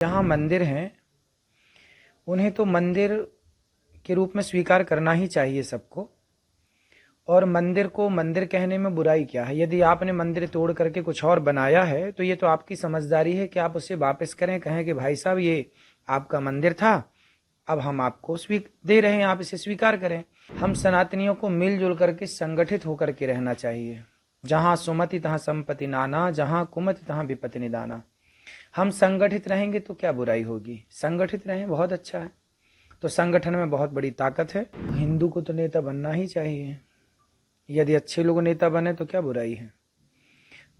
जहाँ मंदिर हैं उन्हें तो मंदिर के रूप में स्वीकार करना ही चाहिए सबको। और मंदिर को मंदिर कहने में बुराई क्या है? यदि आपने मंदिर तोड़ करके कुछ और बनाया है तो ये तो आपकी समझदारी है कि आप उसे वापस करें, कहें कि भाई साहब ये आपका मंदिर था, अब हम आपको दे रहे हैं, आप इसे स्वीकार करें। हम सनातनियों को मिलजुल करके संगठित होकर के रहना चाहिए। जहाँ सुमति तहाँ संपत्ति नाना, जहाँ कुमति तहाँ विपत्ति निदाना। हम संगठित रहेंगे तो क्या बुराई होगी? संगठित रहें, बहुत अच्छा है। तो संगठन में बहुत बड़ी ताकत है। हिंदू को तो नेता बनना ही चाहिए। यदि अच्छे लोग नेता बने तो क्या बुराई है?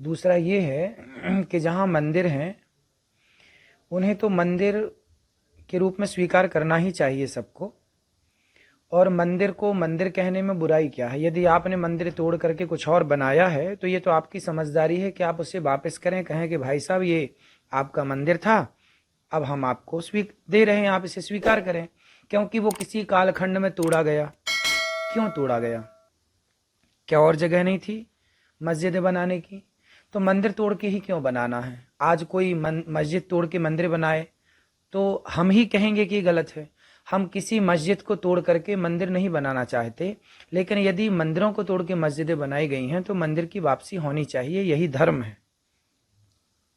दूसरा ये है कि जहाँ मंदिर हैं उन्हें तो मंदिर के रूप में स्वीकार करना ही चाहिए सबको। और मंदिर को मंदिर कहने में बुराई क्या है? यदि आपने मंदिर तोड़ करके कुछ और बनाया है तो ये तो आपकी समझदारी है कि आप उसे वापस करें, कहें कि भाई साहब ये आपका मंदिर था, अब हम आपको दे रहे हैं, आप इसे स्वीकार करें। क्योंकि वो किसी कालखंड में तोड़ा गया। क्यों तोड़ा गया? क्या और जगह नहीं थी मस्जिद बनाने की? तो मंदिर तोड़ के ही क्यों बनाना है? आज कोई मस्जिद तोड़ के मंदिर बनाए तो हम ही कहेंगे कि गलत है। हम किसी मस्जिद को तोड़ करके मंदिर नहीं बनाना चाहते, लेकिन यदि मंदिरों को तोड़ के मस्जिदें बनाई गई हैं तो मंदिर की वापसी होनी चाहिए, यही धर्म है।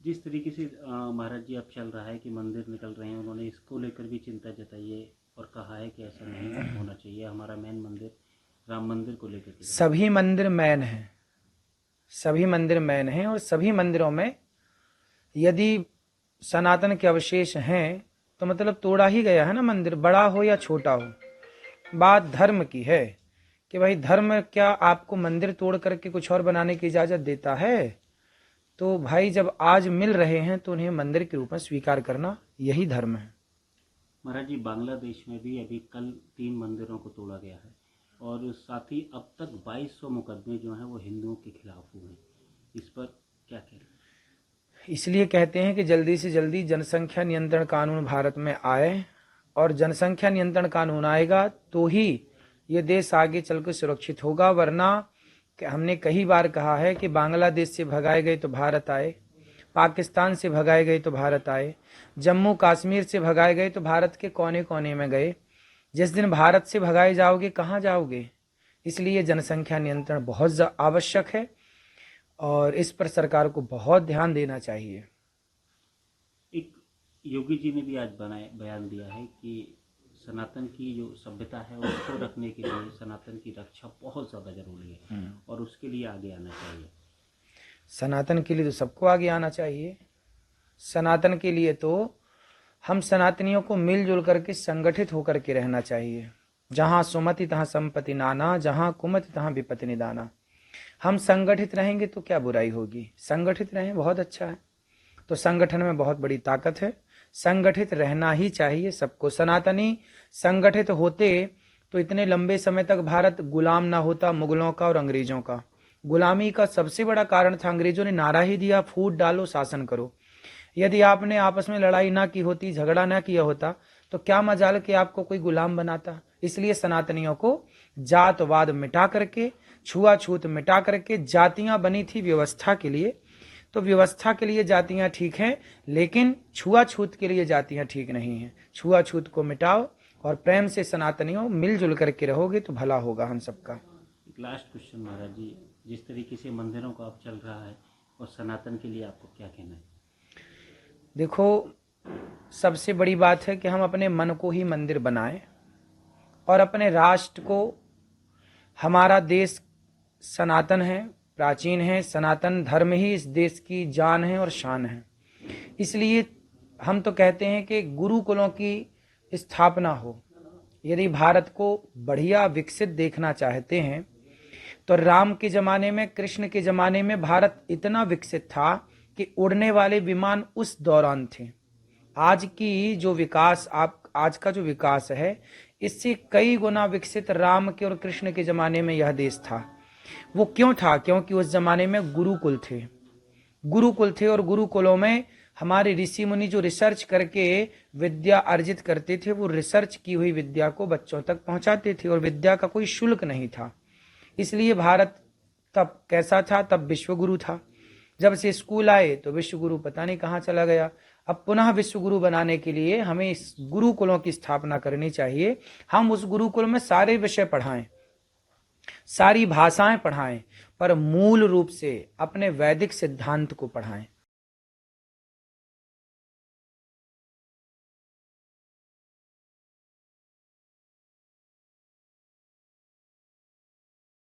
जिस तरीके से महाराज जी अब चल रहा है कि मंदिर निकल रहे हैं, उन्होंने इसको लेकर भी चिंता जताई है और कहा है कि ऐसा नहीं होना चाहिए। हमारा मेन मंदिर राम मंदिर को लेकर के सभी मंदिर मैन हैं, सभी मंदिर मैन हैं। और सभी मंदिरों में यदि सनातन के अवशेष हैं तो मतलब तोड़ा ही गया है ना मंदिर, बड़ा हो या छोटा हो। बात धर्म की है कि भाई धर्म क्या आपको मंदिर तोड़ करके कुछ और बनाने की इजाजत देता है? तो भाई जब आज मिल रहे हैं तो उन्हें मंदिर के रूप में स्वीकार करना, यही धर्म है। महाराज जी, बांग्लादेश में भी अभी कल 3 मंदिरों को तोड़ा गया है और साथ ही अब तक 2200 मुकदमे जो हैं वो हिंदुओं के खिलाफ हुए हैं। इस पर क्या कह रहे हैं? इसलिए कहते हैं कि जल्दी से जल्दी जनसंख्या नियंत्रण कानून भारत में आए, और जनसंख्या नियंत्रण कानून आएगा तो ही ये देश आगे चलकर सुरक्षित होगा। वरना हमने कई बार कहा है कि बांग्लादेश से भगाए गए तो भारत आए, पाकिस्तान से भगाए गए तो भारत आए, जम्मू कश्मीर से भगाए गए तो भारत के कोने कोने में गए। जिस दिन भारत से भगाए जाओगे कहाँ जाओगे? इसलिए जनसंख्या नियंत्रण बहुत आवश्यक है और इस पर सरकार को बहुत ध्यान देना चाहिए। एक योगी जी ने भी आज बयान दिया है कि सनातन की जो सभ्यता है उसको रखने के लिए सनातन की रक्षा बहुत ज़्यादा जरूरी है और उसके लिए आगे आना चाहिए। सनातन के लिए तो सबको आगे आना चाहिए। सनातन के लिए तो हम सनातनियों को मिलजुल करके संगठित होकर के रहना चाहिए। जहाँ सुमति तहाँ संपत्ति नाना, जहाँ कुमति तहाँ विपत्ति निदाना। हम संगठित रहेंगे तो क्या बुराई होगी? संगठित रहें, बहुत अच्छा है। तो संगठन में बहुत बड़ी ताकत है। संगठित रहना ही चाहिए सबको। सनातनी संगठित होते तो इतने लंबे समय तक भारत गुलाम ना होता मुगलों का और अंग्रेजों का। गुलामी का सबसे बड़ा कारण था, अंग्रेजों ने नारा ही दिया, फूट डालो शासन करो। यदि आपने आपस में लड़ाई ना की होती, झगड़ा ना किया होता, तो क्या मजाल कि आपको कोई गुलाम बनाता। इसलिए सनातनियों को जातवाद मिटा करके, छुआछूत मिटा करके, जातियां बनी थी व्यवस्था के लिए, तो व्यवस्था के लिए जातियां ठीक हैं, लेकिन छुआछूत के लिए जातियां ठीक नहीं हैं। छुआछूत को मिटाओ और प्रेम से सनातनियों मिलजुल करके रहोगे तो भला होगा हम सबका। एक लास्ट क्वेश्चन महाराज जी, जिस तरीके से मंदिरों का अब चल रहा है और सनातन के लिए आपको क्या कहना है? देखो, सबसे बड़ी बात है कि हम अपने मन को ही मंदिर बनाएं और अपने राष्ट्र को, हमारा देश सनातन है, प्राचीन है। सनातन धर्म ही इस देश की जान है और शान है। इसलिए हम तो कहते हैं कि गुरुकुलों की स्थापना हो। यदि भारत को बढ़िया विकसित देखना चाहते हैं तो राम के जमाने में, कृष्ण के जमाने में भारत इतना विकसित था कि उड़ने वाले विमान उस दौरान थे। आज की जो विकास, आज का जो विकास है, इससे कई गुना विकसित राम के और कृष्ण के जमाने में यह देश था। वो क्यों था? क्योंकि उस जमाने में गुरुकुल थे। गुरुकुल थे और गुरुकुलों में हमारे ऋषि मुनि जो रिसर्च करके विद्या अर्जित करते थे, वो रिसर्च की हुई विद्या को बच्चों तक पहुंचाते थे और विद्या का कोई शुल्क नहीं था। इसलिए भारत तब कैसा था? तब विश्वगुरु था। जब से स्कूल आए तो विश्वगुरु पता नहीं कहाँ चला गया। अब पुनः विश्व गुरु बनाने के लिए हमें इस गुरुकुलों की स्थापना करनी चाहिए। हम उस गुरुकुल में सारे विषय पढ़ाएं, सारी भाषाएं पढ़ाएं, पर मूल रूप से अपने वैदिक सिद्धांत को पढ़ाएं।